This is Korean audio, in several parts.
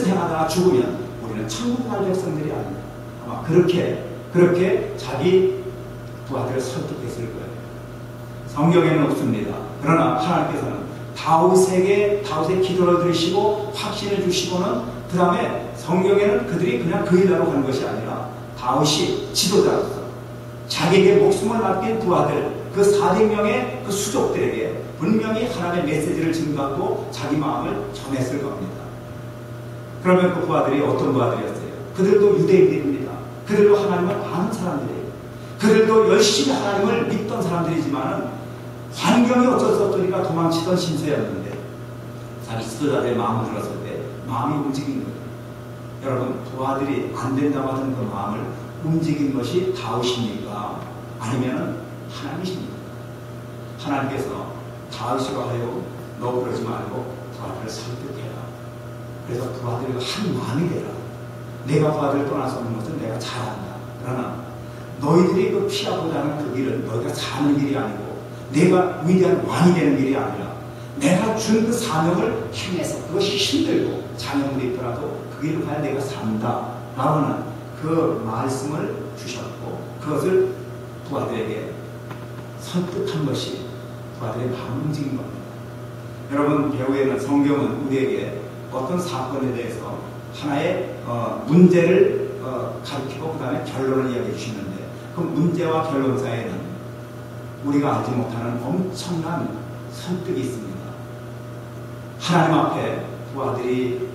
행하다가 죽으면 우리는 천국 갈 백성들이 아닙니다. 아마 그렇게 자기 부하들을 설득했을 거예요. 성경에는 없습니다. 그러나 하나님께서는 다윗의 기도를 들으시고 확신을 주시고는 그 다음에 성경에는 그들이 그냥 그 일하러 간 것이 아니라 다윗이 지도자로서 자기에게 목숨을 맡긴 부하들 그 400명의 그 수족들에게 분명히 하나님의 메시지를 증거하고 자기 마음을 전했을 겁니다. 그러면 그 부하들이 어떤 부하들이었어요? 그들도 유대인들입니다. 그들도 하나님을 아는 사람들이에요. 그들도 열심히 하나님을 믿던 사람들이지만은 환경이 어쩔 수 없으니까 도망치던 신세였는데 자기 지도자들의 마음을 들었을 때 마음이 움직인 거예요. 여러분, 부하들이 안 된다고 하던 그 마음을 움직인 것이 다윗입니까? 아니면은 하나님이십니까? 하나님께서 다윗으로 하여금 너 그러지 말고 부하들을 설득해라. 그래서 부하들과 한 마음이 되라. 내가 부하들을 떠나서 오는 것은 내가 잘 안다. 그러나 너희들이 그 피하고자 하는 그 길은 너희가 사는 길이 아니고 내가 위대한 왕이 되는 길이 아니라 내가 준 그 사명을 행해서 그것이 힘들고 장애물이 있더라도 그 길을 가야 내가 산다 라고 하는 그 말씀을 주셨고 그것을 부하들에게 설득한 것이 부하들의 마음을 움직인 겁니다. 여러분, 배후에는 성경은 우리에게 어떤 사건에 대해서 하나의 문제를 가르치고 그 다음에 결론을 이야기해 주시는데 그 문제와 결론 사이에는 우리가 알지 못하는 엄청난 설득이 있습니다. 하나님 앞에 부하들이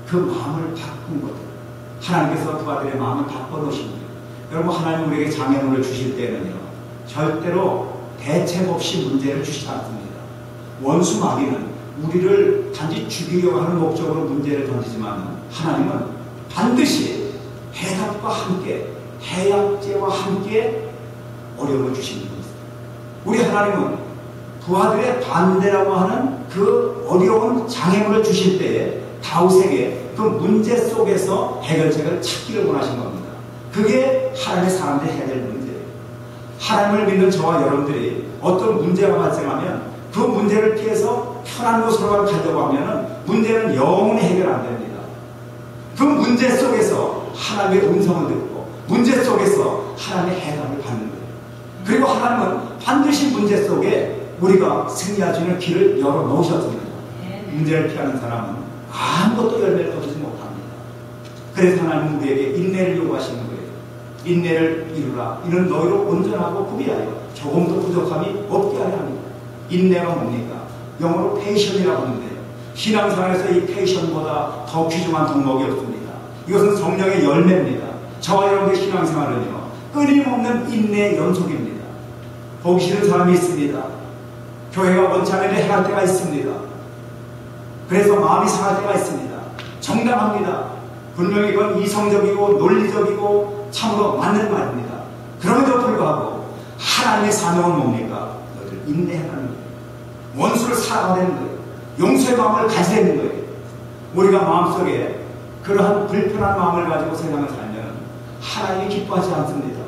그 마음을 바꾼 것, 하나님께서 부하들의 마음을 바꿔놓으신 거예요. 여러분, 하나님 우리에게 장애물을 주실 때는요 절대로 대책 없이 문제를 주시지 않습니다. 원수 마귀는 우리를 단지 죽이려고 하는 목적으로 문제를 던지지만 하나님은 반드시 해답과 함께 해약제와 함께 어려움을 주십니다. 우리 하나님은 부하들의 반대라고 하는 그 어려운 장애물을 주실 때에 다윗에게 그 문제 속에서 해결책을 찾기를 원하신 겁니다. 그게 하나님의 사람들이 해야 될 문제예요. 하나님을 믿는 저와 여러분들이 어떤 문제가 발생하면 그 문제를 피해서 편한 곳으로 가려고 하면 문제는 영원히 해결 안 됩니다. 그 문제 속에서 하나님의 음성을 듣고 문제 속에서 하나님의 해답을 받는 거예요. 그리고 하나님은 반드시 문제 속에 우리가 승리할 수 있는 길을 열어놓으셨습니다. 문제를 피하는 사람은 아무것도 열매를 거두지 못합니다. 그래서 하나님은 우리에게 인내를 요구하시는 거예요. 인내를 이루라. 이는 너희로 온전하고 구비하여 조금도 부족함이 없게 하려 합니다. 인내가 뭡니까? 영어로 페이션이라고 하는데요. 신앙생활에서 이 페이션보다 더 귀중한 덕목이 없습니다. 이것은 성령의 열매입니다. 저와 여러분의 신앙생활은요 끊임없는 인내의 연속입니다. 보기 싫은 사람이 있습니다. 교회가 원치 않으면 해할 때가 있습니다. 그래서 마음이 상할 때가 있습니다. 정당합니다. 분명히 그건 이성적이고 논리적이고 참으로 맞는 말입니다. 그럼에도 불구하고 하나님의 사명은 뭡니까? 너희들 인내하는 거예요. 원수를 사랑하는 거예요. 용서의 마음을 가지는 거예요. 우리가 마음속에 그러한 불편한 마음을 가지고 세상을 살면 하나님이 기뻐하지 않습니다.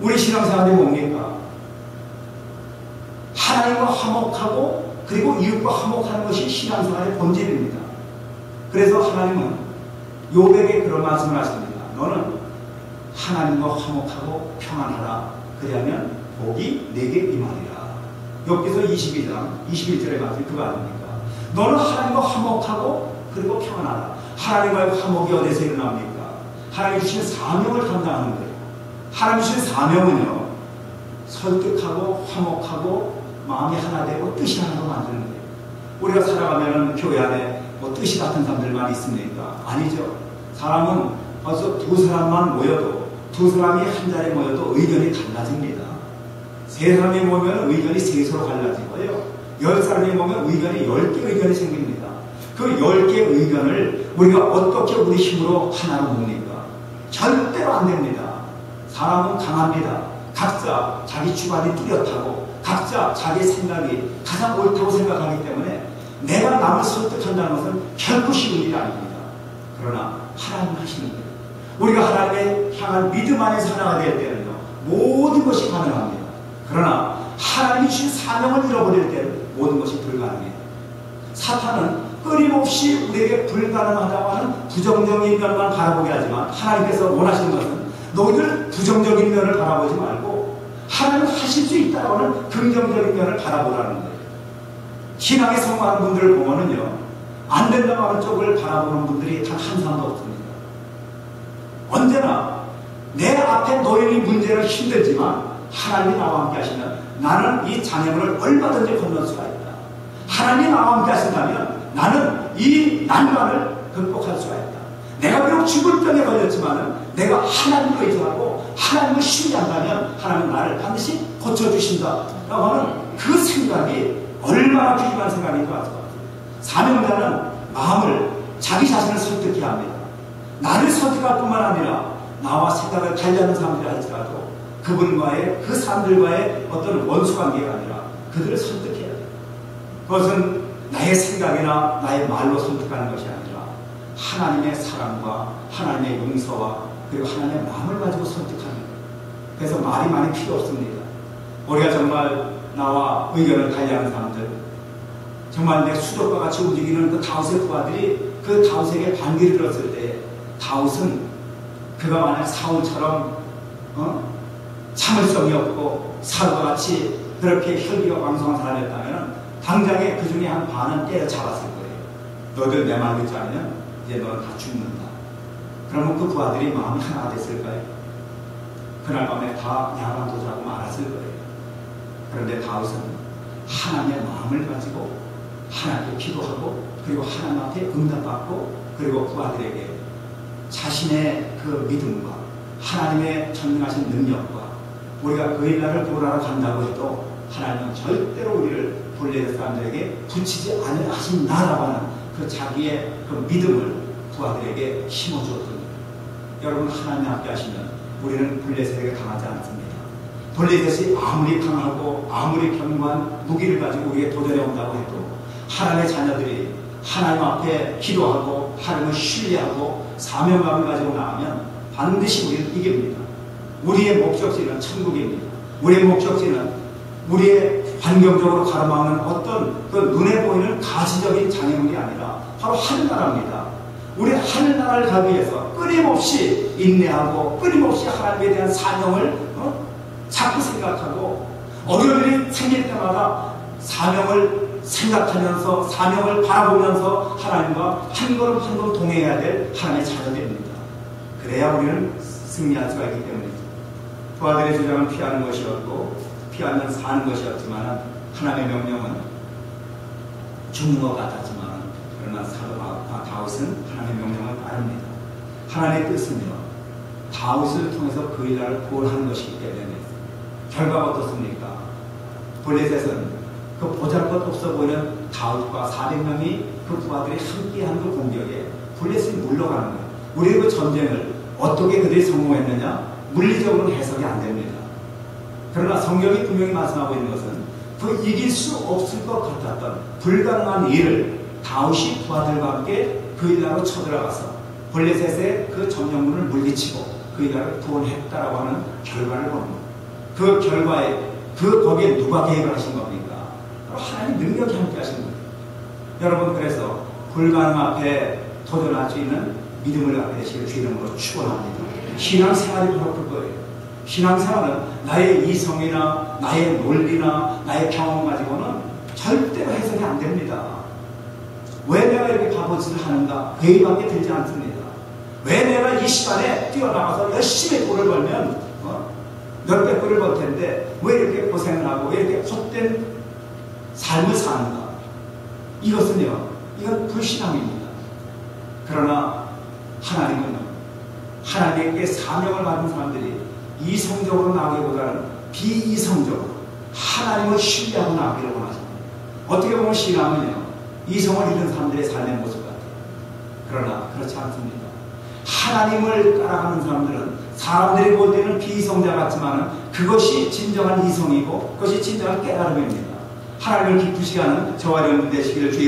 우리 신앙생활이 뭡니까? 하나님과 화목하고 그리고 이웃과 화목하는 것이 신앙생활의 본질입니다. 그래서 하나님은 욥에게 그런 말씀을 하십니다. 너는 하나님과 화목하고 평안하라. 그리하면 복이 내게 임하리라. 욥기서 22장 21절의 말씀이 그거 아닙니까? 너는 하나님과 화목하고 그리고 평안하라. 하나님과의 화목이 어디서 일어납니까? 하나님이 주신 사명을 감당하는 거예요. 하나님이 주신 사명은요 설득하고 화목하고 마음이 하나 되고 뜻이 하나로 만드는 거예요. 우리가 살아가면 교회 안에 뭐 뜻이 같은 사람들만 있습니까? 아니죠. 사람은 벌써 두 사람만 모여도 두 사람이 한 자리에 모여도 의견이 달라집니다. 세 사람이 모이면 의견이 셋으로 갈라지고요. 10사람이 모이면 의견이 10개 의견이 생깁니다. 그 10개 의견을 우리가 어떻게 우리 힘으로 하나로 봅니까? 절대로 안 됩니다. 사람은 강합니다. 각자 자기 주관이 뚜렷하고 각자 자기의 생각이 가장 옳다고 생각하기 때문에 내가 남을 설득한다는 것은 결코 쉬운 일이 아닙니다. 그러나 하나님 하시는 거예요. 우리가 하나님의 향한 믿음 안에서 하나가 될 때는요 모든 것이 가능합니다. 그러나 하나님이 주신 사명을 잃어버릴 때는 모든 것이 불가능해요. 사탄은 끊임없이 우리에게 불가능하다고 하는 부정적인 면만 바라보게 하지만 하나님께서 원하시는 것은 너희들 부정적인 면을 바라보지 말고 하나님 하실 수 있다고 하는 긍정적인 면을 바라보라는 거예요. 신앙에 성공하는 분들을 보면은요, 안 된다고 하는 쪽을 바라보는 분들이 단 한 사람도 없습니다. 언제나 내 앞에 놓인 문제는 힘들지만 하나님이 나와 함께 하시면 나는 이 장애물을 얼마든지 건널 수가 있다. 하나님이 나와 함께 하신다면 나는 이 난관을 극복할 수가 있다. 내가 비록 죽을 병에 걸렸지만 내가 하나님을 의지하고 하나님을 신뢰한다면 하나님은 나를 반드시 고쳐주신다 라고 하는 그 생각이 얼마나 귀중한 생각인 것 같아요. 사명자는 마음을 자기 자신을 설득해야 합니다. 나를 설득할 뿐만 아니라 나와 생각을 달리하는 사람들이 할지라도 그분과의 그 사람들과의 어떤 원수관계가 아니라 그들을 설득해야 돼요. 그것은 나의 생각이나 나의 말로 설득하는 것이 아니라 하나님의 사랑과 하나님의 용서와 그리고 하나님의 마음을 가지고 설득하는 거예요. 그래서 말이 많이 필요 없습니다. 우리가 정말 나와 의견을 달리하는 사람들, 정말 내 수족과 같이 움직이는 그 다윗의 부하들이 그 다윗에게 반기를 들었을 때 다윗은 그가 만약 사울처럼 참을성이 없고 사울과 같이 그렇게 혈기가 왕성한 사람이었다면 당장에 그 중에 한 반은 때려잡았을 거예요. 너희들 내 말 듣지 않으면 이제 너는 다 죽는다. 그러면 그 부하들이 마음이 하나가 됐을까요? 그날 밤에 다 야간도 자고 말았을 거예요. 그런데 다윗은 하나님의 마음을 가지고 하나님께 기도하고 그리고 하나님 앞에 응답받고 그리고 부하들에게 자신의 그 믿음과 하나님의 전능하신 능력과 우리가 그 일날을 구원하러 간다고 해도 하나님은 절대로 우리를 블레셋 사람들에게 붙이지 않으신다라고 하는 그 자기의 그 믿음을 부하들에게 심어주었습니다. 여러분, 하나님 함께 하시면 우리는 블레셋에게 당하지 않습니다. 블레셋이 아무리 강하고 아무리 견고한 무기를 가지고 우리에게 도전해 온다고 해도 하나님의 자녀들이 하나님 앞에 기도하고 하나님을 신뢰하고 사명감을 가지고 나가면 반드시 우리는 이깁니다. 우리의 목적지는 천국입니다. 우리의 목적지는 우리의 환경적으로 가로막는 어떤 그 눈에 보이는 가시적인 장애물이 아니라 바로 하늘나라입니다. 우리 하늘나라를 가기 위해서 끊임없이 인내하고 끊임없이 하나님에 대한 사명을 자꾸 생각하고 어려운 일이 생길 때마다 사명을 생각하면서 사명을 바라보면서 하나님과 한 걸음 한 걸음 동행해야 될 하나님의 자녀들입니다. 그래야 우리는 승리할 수가 있기 때문이죠. 부하들의 주장은 피하는 것이었고 피하면 사는 것이었지만 하나님의 명령은 죽는 것 같았지만 그러나 다윗은 하나님의 명령을 따릅니다. 하나님의 뜻은요, 다윗을 통해서 그 일날을 구원하는 것이기 때문에 결과가 어떻습니까? 블레셋은 그 보잘것 없어 보이는 다윗과 400명이 그 부하들이 함께한 그 공격에 블레셋이 물러가는 거예요. 우리의 그 전쟁을 어떻게 그들이 성공했느냐? 물리적으로는 해석이 안 됩니다. 그러나 성경이 분명히 말씀하고 있는 것은 그 이길 수 없을 것 같았던 불가능한 일을 다윗이 부하들과 함께 그 일나로 쳐들어가서 블레셋의 그 점령군을 물리치고 그 일나를 구원했다라고 하는 결과를 봅니다. 그 결과에 거기에 누가 개입을 하신 겁니까? 바로 하나님 능력이 함께 하신 거예요. 여러분, 그래서 불가능 앞에 도전할 수 있는 믿음을 갖게 되시길 주 이름으로 축원합니다. 신앙생활이 바로 그거예요. 신앙생활은 나의 이성이나 나의 논리나 나의 경험 가지고는 절대로 해석이 안 됩니다. 왜 내가 이렇게 바보짓을 하는가? 회의밖에 들지 않습니다. 왜 내가 이 시간에 뛰어나가서 열심히 돈을 벌면 몇백 불을 벌 텐데 왜 이렇게 고생을 하고 왜 이렇게 헛된 삶을 사는가? 이것은 불신앙입니다. 그러나 하나님은 하나님께 사명을 받은 사람들이 이성적으로 나가기보다는 비이성적으로 하나님을 신뢰하고 나가기를 원하십니다. 어떻게 보면 신앙은요, 이성을 잃은 사람들의 삶의 모습 같아요. 그러나 그렇지 않습니다. 하나님을 따라가는 사람들은 사람들이 볼 때는 비이성자 같지만 그것이 진정한 이성이고 그것이 진정한 깨달음입니다. 하나님을 기쁘시게 하는 저와 여러분 되시기를 주의